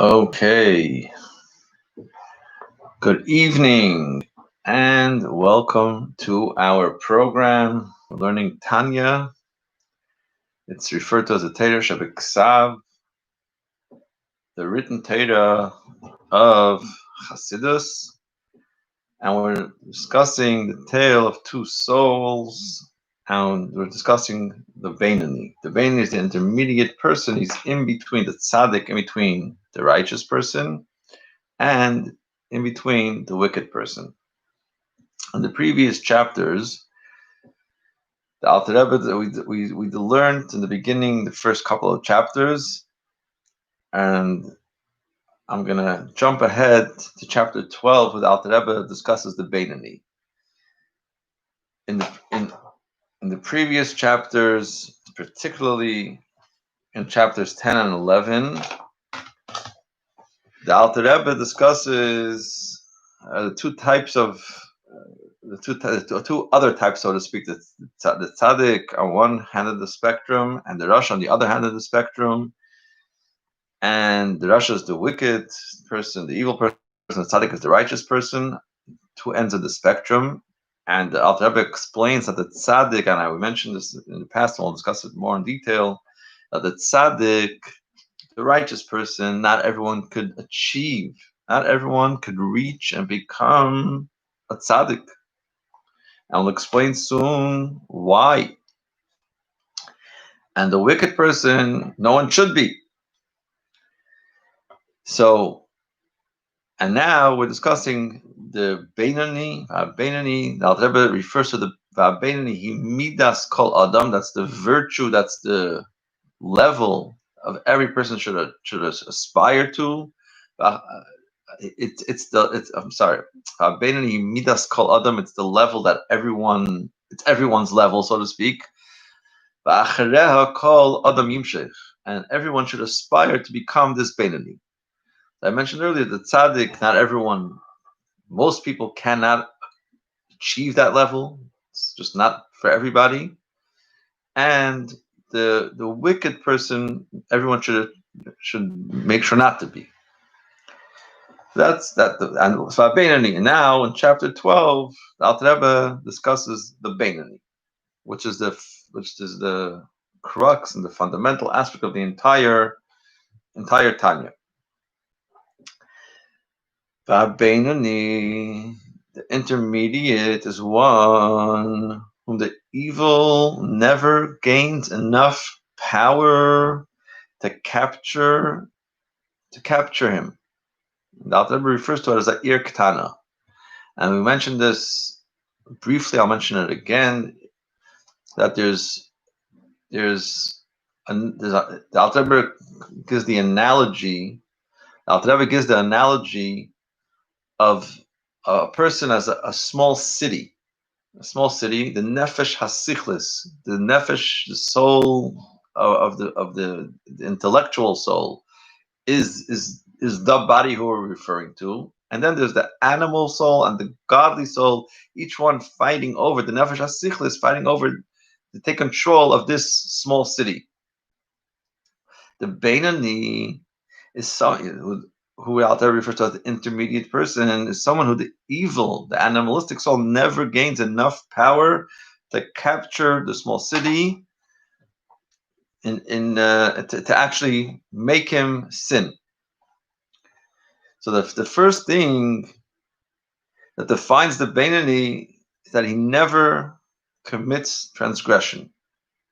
Okay, good evening and welcome to our program. We're learning Tanya. It's referred to as the Torah Shebeksav, the written Torah of Chassidus, and we're discussing the tale of two souls, and we're discussing the Beinoni. The Beinoni is the intermediate person. He's in between the tzaddik, in between the righteous person, and in between the wicked person. In the previous chapters, the Alter Rebbe, we learned in the beginning, the first couple of chapters, and I'm going to jump ahead to chapter 12, where the Alter Rebbe discusses the Beinoni. In the previous chapters, particularly in chapters 10 and 11, the Alter Rebbe discusses the two other types, so to speak, the tzaddik on one hand of the spectrum and the rasha on the other hand of the spectrum. And the rasha is the wicked person, the evil person. The tzaddik is the righteous person, two ends of the spectrum. And the Alter Rebbe explains that the tzaddik, and we mentioned this in the past, and we'll discuss it more in detail, that the tzaddik, the righteous person, not everyone could achieve, not everyone could reach and become a tzaddik. And we'll explain soon why. And the wicked person, no one should be. So, and now we're discussing the Beinoni. Beinoni, the Alter Rebbe refers to the Beinoni, he midas kol adam, that's the virtue, that's the level of every person should aspire to. I'm sorry. Beinoni midas kol adam, it's the level that it's everyone's level, so to speak. And everyone should aspire to become this Beinoni. I mentioned earlier, the tzaddik, not everyone, most people cannot achieve that level. It's just not for everybody. And the wicked person, everyone should make sure not to be. That's that. And so Beinoni. And now in chapter 12, the Alter Rebbe discusses the Beinoni, which is the crux and the fundamental aspect of the entire Tanya. Beinoni, the intermediate, is one whom the evil never gains enough power to capture him. The Alter Rebbe refers to it as a ir ktana, and we mentioned this briefly. I'll mention it again. That the Alter Rebbe gives the analogy. The Alter Rebbe gives the analogy of a person as a small city. A small city, the nefesh hasichlis, the nefesh, the soul of the intellectual soul, is the body who we're referring to. And then there's the animal soul and the godly soul, each one fighting over, the nefesh hasichlis fighting over to take control of this small city. The Beinoni is someone who Alter refers to as the intermediate person, is someone who the evil, the animalistic soul, never gains enough power to capture the small city to actually make him sin. So the first thing that defines the Beinoni is that he never commits transgression.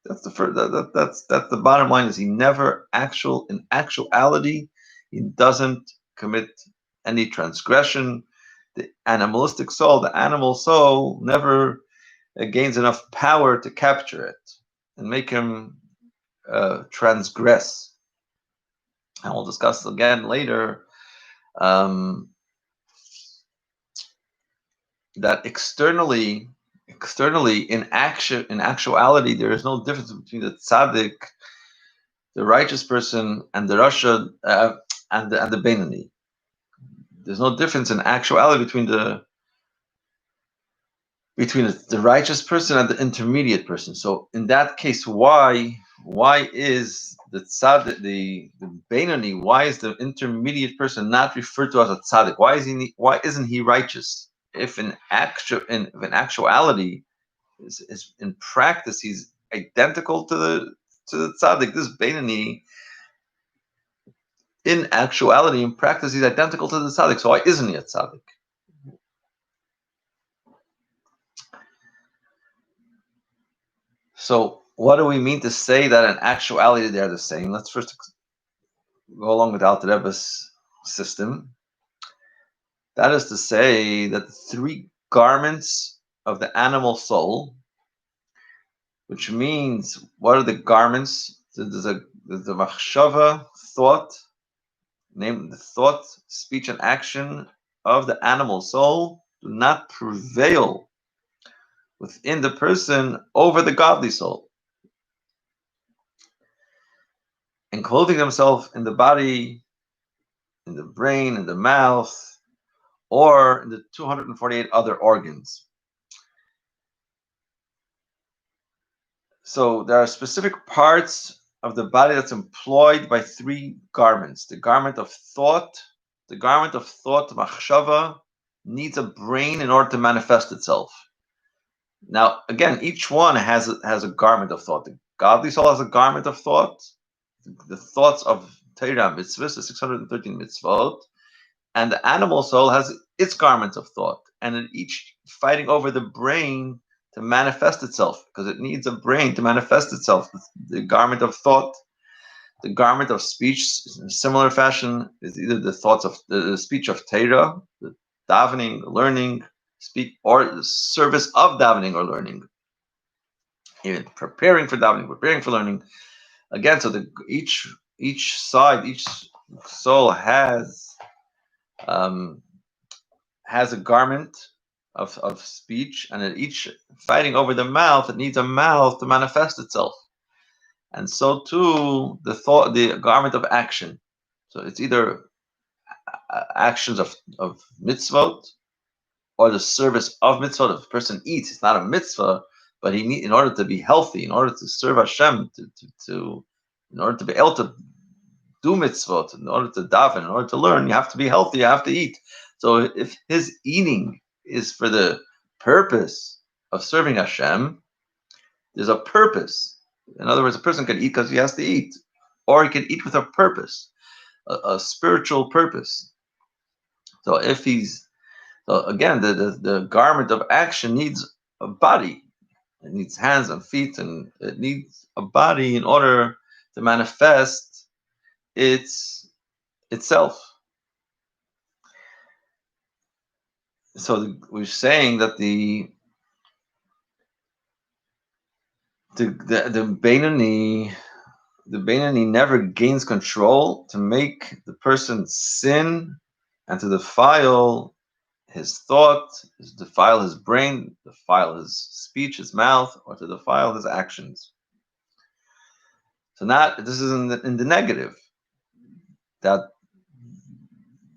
That's the first. That's the bottom line. Is he never in actuality, he doesn't commit any transgression. The animalistic soul, the animal soul, never gains enough power to capture it and make him transgress. And we'll discuss again later that externally, in actuality, there is no difference between the tzaddik, the righteous person, and the rasha and the Beinoni. There's no difference in actuality between the between the righteous person and the intermediate person. So in that case, why is the tzaddik, the Beinoni, why is the intermediate person not referred to as a tzaddik? Why isn't he righteous? If in actuality, is in practice he's identical to the tzaddik. This Beinoni, in actuality, in practice, he's identical to the tzaddik. So why isn't he a tzaddik? So what do we mean to say that in actuality they're the same? Let's first go along with Alter Rebbe's system. That is to say that the three garments of the animal soul, which means what are the garments? There's the machshava, thought, name the thought, speech, and action of the animal soul do not prevail within the person over the godly soul. And clothing themselves in the body, in the brain, in the mouth, or in the 248 other organs. So there are specific parts of the body that's employed by three garments. The garment of thought, machshava, needs a brain in order to manifest itself. Now, again, each one has a garment of thought. The godly soul has a garment of thought. The thoughts of Torah mitzvahs, the 613 mitzvot, and the animal soul has its garment of thought, and it each fighting over the brain to manifest itself, because it needs a brain to manifest itself. The garment of thought, the garment of speech, in a similar fashion, is either the thoughts of the speech of Torah, the davening, learning, speak, or the service of davening or learning, even preparing for davening, preparing for learning. Again, so each side, each soul has a garment of speech, and at each fighting over the mouth, it needs a mouth to manifest itself. And so too, the garment of action. So it's either actions of mitzvot or the service of mitzvot. If a person eats, it's not a mitzvah, but in order to be healthy, in order to serve Hashem, in order to be able to do mitzvot, in order to daven, in order to learn, you have to be healthy, you have to eat. So if his eating is for the purpose of serving Hashem, there's a purpose. In other words, a person can eat because he has to eat, or he can eat with a purpose, a spiritual purpose. So again, the garment of action needs a body. It needs hands and feet, and it needs a body in order to manifest itself. So we're saying that the Beinoni never gains control to make the person sin and to defile his thought, defile his brain, defile his speech, his mouth, or to defile his actions. So this is in the negative, that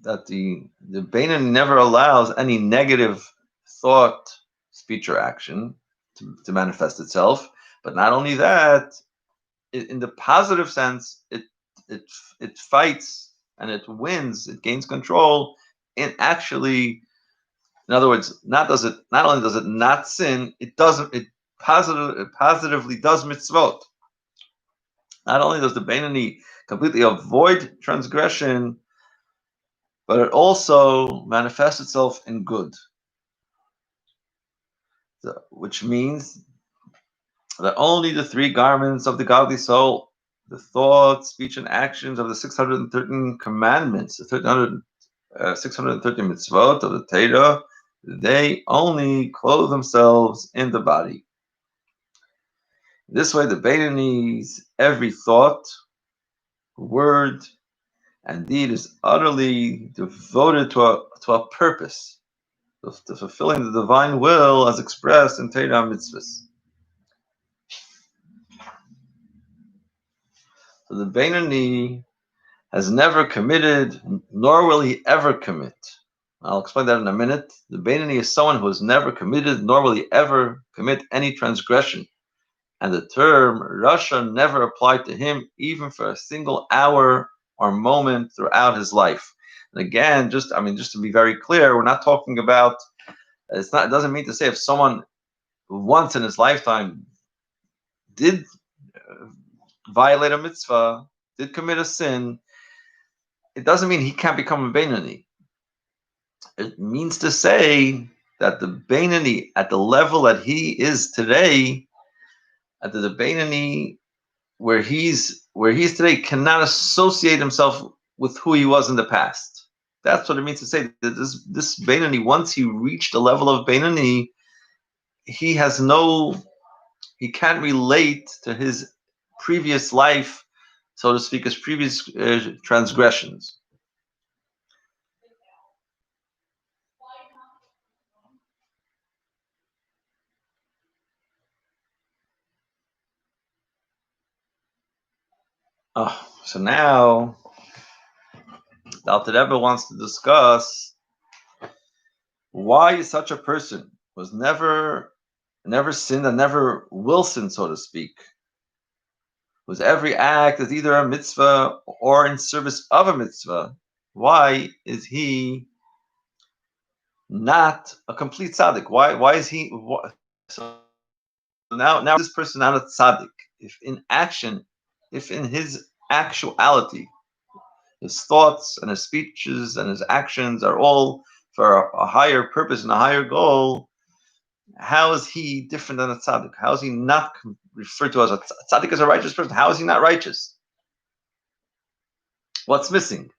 the Beinoni never allows any negative thought, speech, or action to manifest itself. But not only that, in the positive sense, it fights and it wins, it gains control, and actually, in other words, not only does it not sin, it positively does mitzvot. Not only does the Beinoni completely avoid transgression, but it also manifests itself in good. Which means that only the three garments of the godly soul, the thought, speech, and actions of the 613 commandments, the 613 mitzvot of the Torah, they only clothe themselves in the body. This way, the Beinoni's every thought, word, and deed is utterly devoted to a purpose, to fulfilling the divine will as expressed in Torah mitzvahs. So the Beinoni has never committed, nor will he ever commit, I'll explain that in a minute. The Beinoni is someone who has never committed, nor will he ever commit any transgression. And the term Rasha never applied to him, even for a single hour or moment throughout his life. And again, just to be very clear, we're not talking about. It doesn't mean to say if someone once in his lifetime did violate a mitzvah, did commit a sin, it doesn't mean he can't become a Beinoni. It means to say that the Beinoni, at the level that he is today, at the Beinoni where he's today, cannot associate himself with who he was in the past. That's what it means to say that this Beinoni, once he reached the level of Beinoni, he can't relate to his previous life, so to speak, his previous transgressions. So now the Alter Rebbe wants to discuss why such a person was never sinned and never will sin, so to speak, whose every act is either a mitzvah or in service of a mitzvah. Why is he not a complete tzaddik? Why is he? So now this person not a tzaddik? If in action, if in his actuality, his thoughts and his speeches and his actions are all for a higher purpose and a higher goal, how is he different than a tzaddik? How is he not referred to as a tzaddik as a righteous person? How is he not righteous? What's missing?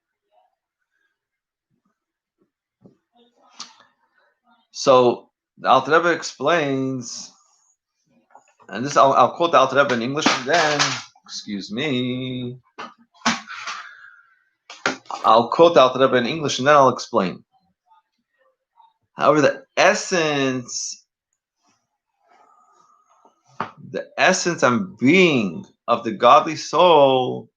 So the Alter Rebbe explains, and this I'll quote the Alter Rebbe in English, and then, excuse me, I'll quote the Alter Rebbe in English, and then I'll explain. However, the essence and being of the godly soul,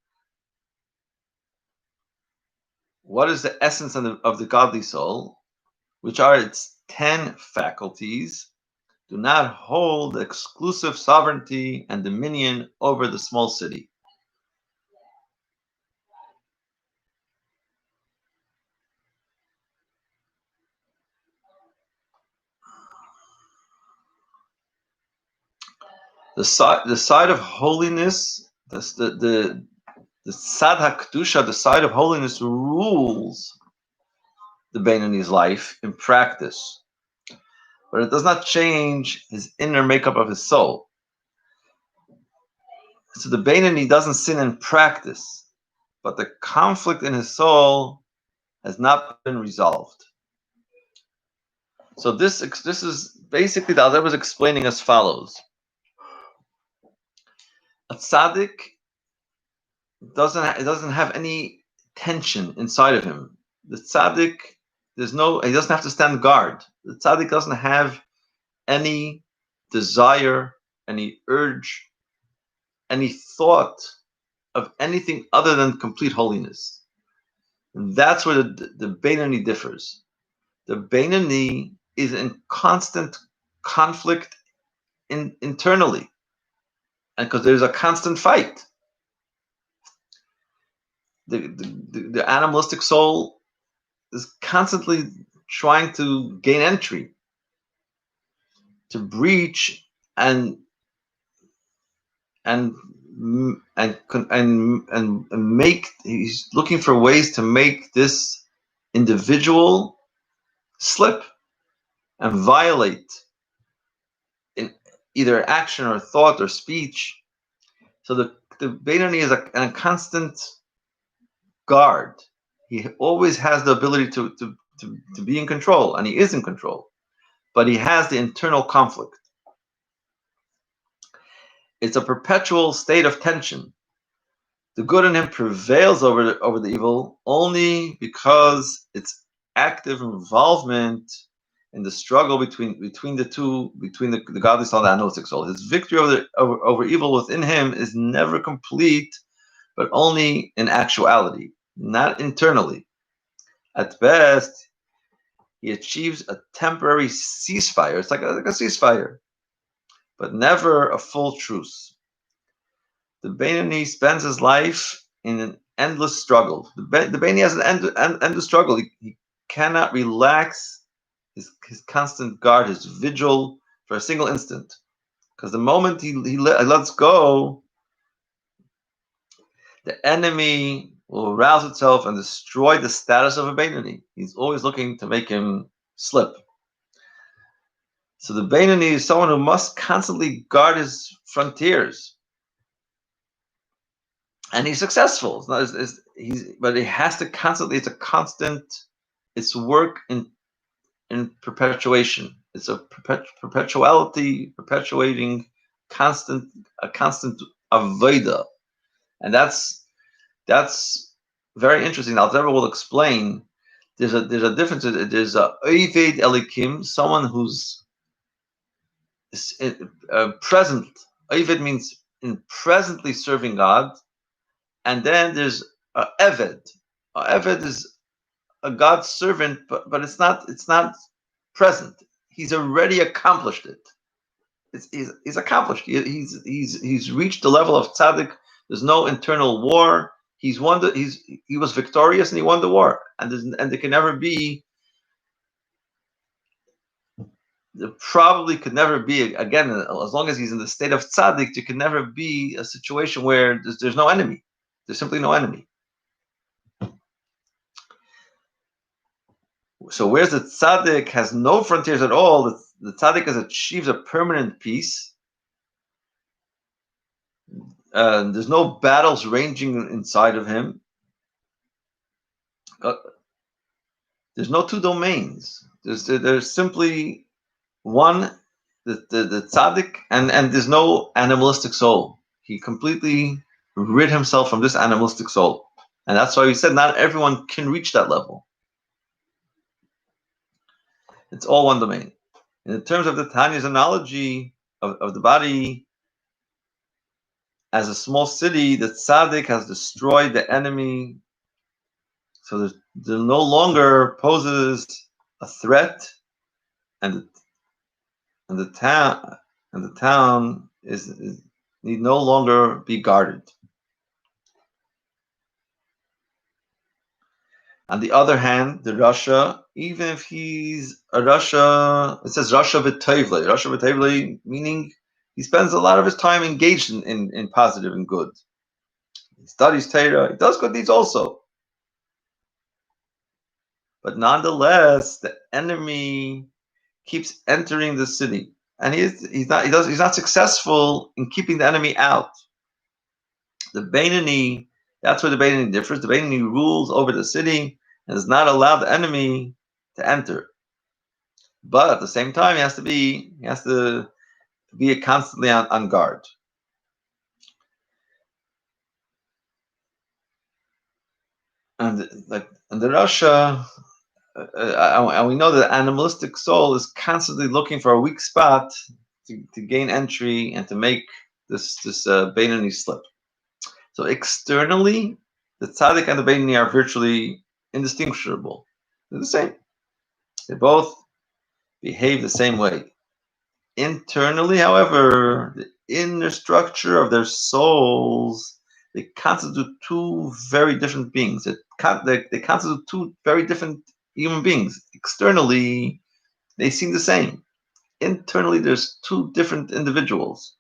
what is the essence of the godly soul, which are its 10 faculties, do not hold exclusive sovereignty and dominion over the small city. The side of holiness, the Sad HaKdusha, the side of holiness, rules the Beinoni's life in practice, but it does not change his inner makeup of his soul. So the Beinoni doesn't sin in practice, but the conflict in his soul has not been resolved. So this is basically the Alter was explaining as follows. A tzaddik doesn't have any tension inside of him. The tzaddik, he doesn't have to stand guard. The tzaddik doesn't have any desire, any urge, any thought of anything other than complete holiness. And that's where the Beinoni differs. The Beinoni is in constant conflict internally, and because there's a constant fight. The animalistic soul is constantly trying to gain entry, to breach and make. He's looking for ways to make this individual slip and violate in either action or thought or speech. So the Beinoni is a constant guard. He always has the ability to be in control, and he is in control, but he has the internal conflict. It's a perpetual state of tension. The good in him prevails over the evil only because its active involvement in the struggle between the two, between the godly soul and the animalistic soul. His victory over evil within him is never complete, but only in actuality, not internally. At best, he achieves a temporary ceasefire. It's like a ceasefire, but never a full truce. The Beinoni spends his life in an endless struggle. The Beinoni has an endless struggle. He cannot relax his constant guard, his vigil for a single instant. Because the moment he lets go, the enemy will arouse itself and destroy the status of a Beinoni. He's always looking to make him slip. So the Beinoni is someone who must constantly guard his frontiers. And he's successful. But he has to constantly, it's a constant, it's work in perpetuation. It's a perpetuality, perpetuating a constant avodah. And that's very interesting. Alter will explain. There's a difference. There's a Oived Elikim, someone who's present. Oived means in presently serving God, and then there's a Eved. A Eved is a God's servant, but it's not present. He's already accomplished it. He's accomplished. He's reached the level of tzaddik. There's no internal war. He was victorious and he won the war. And there can never be. There probably could never be again as long as he's in the state of tzaddik. There can never be a situation where there's no enemy. There's simply no enemy. So whereas the tzaddik has no frontiers at all, the tzaddik has achieved a permanent peace. There's no battles raging inside of him. There's no two domains. There's simply one, the tzaddik, and there's no animalistic soul. He completely rid himself from this animalistic soul. And that's why we said not everyone can reach that level. It's all one domain. In terms of the Tanya's analogy of the body as a small city, the tzaddik has destroyed the enemy. So there no longer poses a threat, and the town need no longer be guarded. On the other hand, the Rasha, even if he's a Rasha, it says Rasha v'Tevle. Rasha v'Tevle meaning he spends a lot of his time engaged in positive and good. He studies Torah. He does good deeds also. But nonetheless, the enemy keeps entering the city, and he's not successful in keeping the enemy out. The Beinoni, that's where the Beinoni differs. The Beinoni rules over the city and does not allow the enemy to enter. But at the same time, he has to be constantly on guard. And the Rasha, and we know that the animalistic soul is constantly looking for a weak spot to gain entry and to make this Beinoni slip. So externally, the tzaddik and the Beinoni are virtually indistinguishable. They're the same. They both behave the same way. Internally, however, the inner structure of their souls, they constitute two very different beings. They constitute two very different human beings. Externally, they seem the same. Internally, there's two different individuals.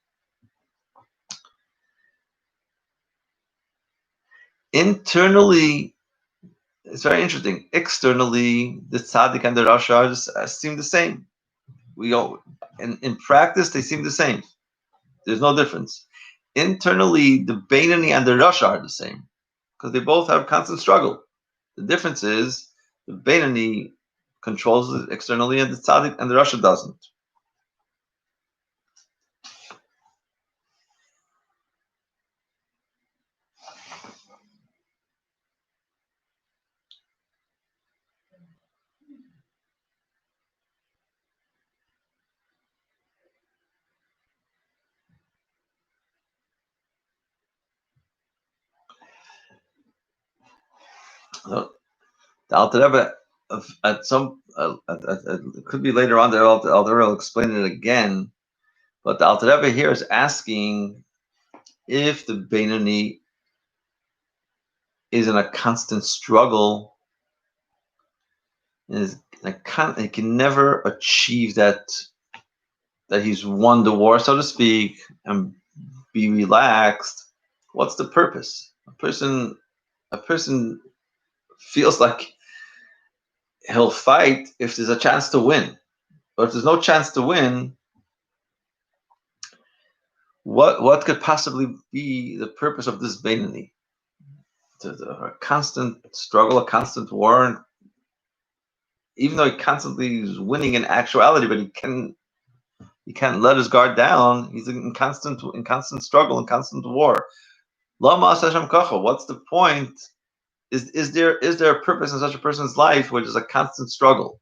Internally, it's very interesting. Externally, the tzaddik and the rasha seem the same. In practice, they seem the same. There's no difference. Internally, the Beinoni and the rasha are the same because they both have constant struggle. The difference is the Beinoni controls it externally, and the tzaddik and the rasha doesn't. So, the Alter Rebbe at some it could be later on. I'll explain it again. But the Alter Rebbe here is asking if the Beinoni is in a constant struggle, he can never achieve that he's won the war, so to speak, and be relaxed. What's the purpose? A person feels like he'll fight if there's a chance to win. But if there's no chance to win, what could possibly be the purpose of this Beinoni? A constant struggle, a constant war, and even though he constantly is winning in actuality, but he can't let his guard down. He's in constant struggle, in constant war. What's the point? Is there a purpose in such a person's life which is a constant struggle?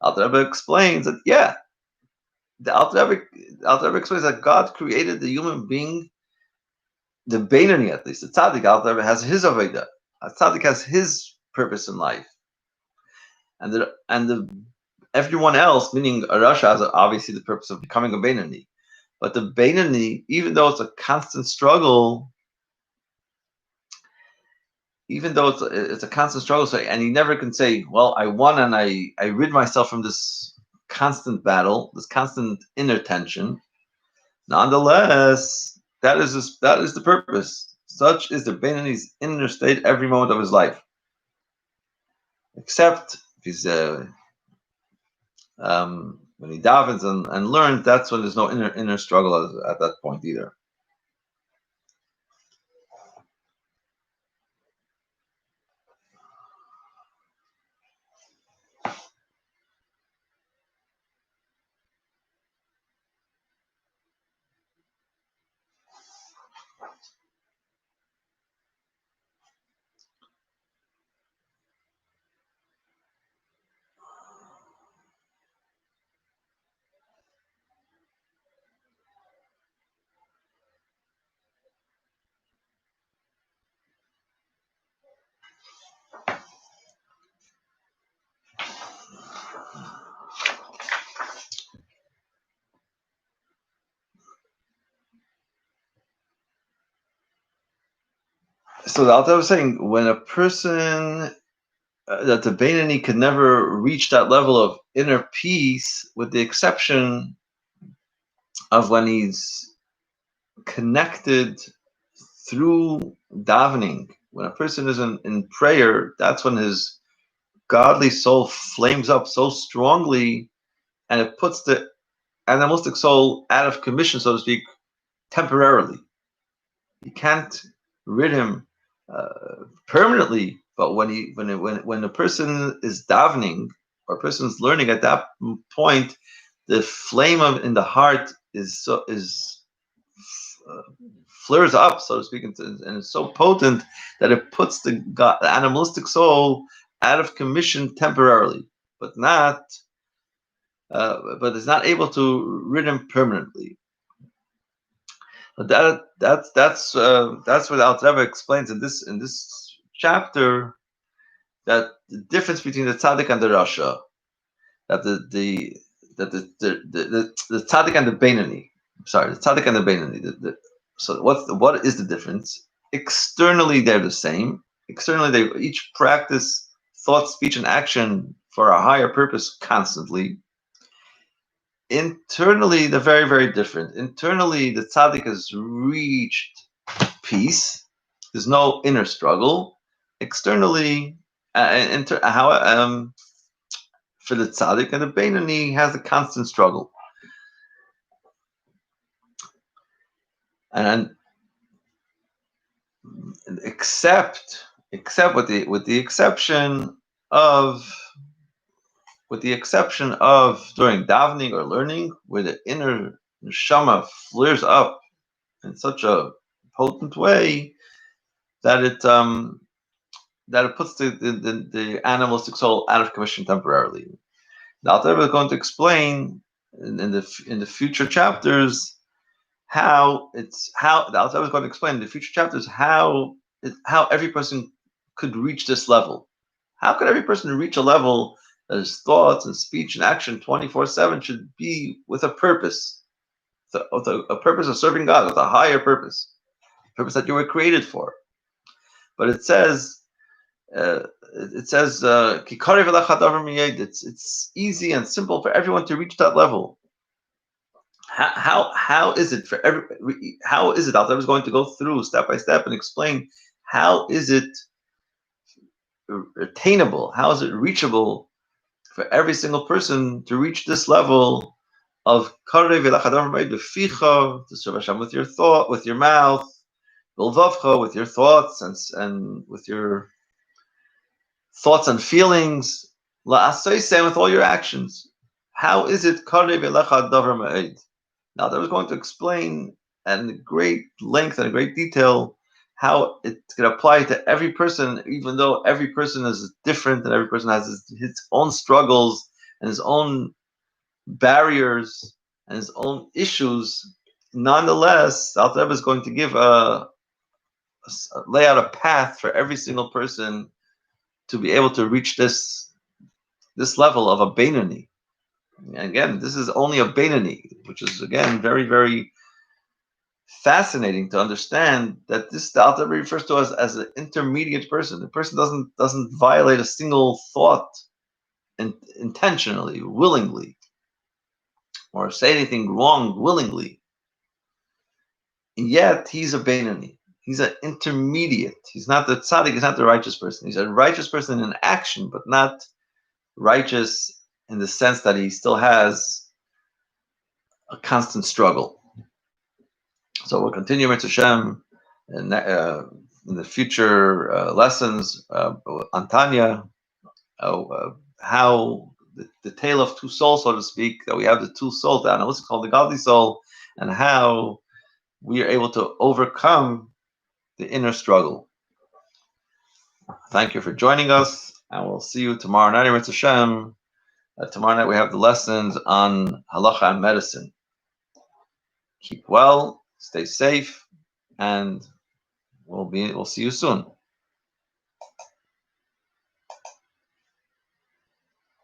Alter Rebbe explains that the Alter Rebbe explains that God created the human being, the Beinoni at least, the Tzaddik. Alter Rebbe has his avodah. A Tzaddik has his purpose in life, and the everyone else, meaning a Rasha, has obviously the purpose of becoming a Beinoni. But the Beinoni, even though it's a constant struggle, so, and he never can say, well, I won and I rid myself from this constant battle, this constant inner tension. Nonetheless, that is the purpose. Such is the Beinoni's inner state every moment of his life. Except if he's when he davens and learns, that's when there's no inner struggle at that point either. So the Alter was saying, when a person that the Beinoni could never reach that level of inner peace, with the exception of when he's connected through davening. When a person is in prayer, that's when his godly soul flames up so strongly, and it puts the animalistic soul out of commission, so to speak, temporarily. You can't rid him permanently, but when the person is davening or a person is learning, at that point, the flame in the heart is flares up, so to speak, and it's so potent that it puts the animalistic soul out of commission temporarily, but it's not able to rid him permanently. But that's what Alter Rebbe explains in this chapter, that the difference between the tzaddik and the rasha, that the tzaddik and the Beinoni. Sorry, the tzaddik and the Beinoni. So what is the difference? Externally, they're the same. Externally, they each practice thought, speech, and action for a higher purpose constantly. Internally, they're very, very different. Internally, the tzaddik has reached peace. There's no inner struggle. Externally, for the tzaddik and the Beinoni, has a constant struggle. And except with the exception of during davening or learning, where the inner neshama flares up in such a potent way that it puts the animalistic soul out of commission temporarily. The Alter Rebbe is going to explain in the future chapters how the Alter Rebbe is going to explain in the future chapters how every person could reach this level, How could every person reach a level that his thoughts and speech and action 24/7 should be with a purpose, with a purpose of serving God, with a higher purpose that you were created for? But uh, it says, it's easy and simple for everyone to reach that level. How is it for every? How is it? Alter is going to go through step by step and explain how is it attainable? How is it reachable for every single person to reach this level of to serve Hashem with your thought, with your mouth, with your thoughts and with your thoughts and feelings, with all your actions. How is it? Now, that was going to explain in great length and great detail how it can apply to every person, even though every person is different and every person has his own struggles and his own barriers and his own issues. Nonetheless, Alter Rebbe is going to lay out a path for every single person to be able to reach this level of a Beinoni. Again, this is only a Beinoni, which is again very, very fascinating to understand that this the Alter Rebbe refers to us as an intermediate person. The person doesn't violate a single thought intentionally, willingly, or say anything wrong willingly. And yet he's a Beinoni. He's an intermediate. He's not the tzaddik. He's not the righteous person. He's a righteous person in action, but not righteous in the sense that he still has a constant struggle. So we'll continue with Hashem in the future lessons on Tanya, how the tale of two souls, so to speak, that we have the two souls, the analytic soul, the godly soul, and how we are able to overcome the inner struggle. Thank you for joining us, and we'll see you tomorrow night with Hashem. Tomorrow night we have the lessons on halacha and medicine. Keep well, stay safe, and we'll see you soon.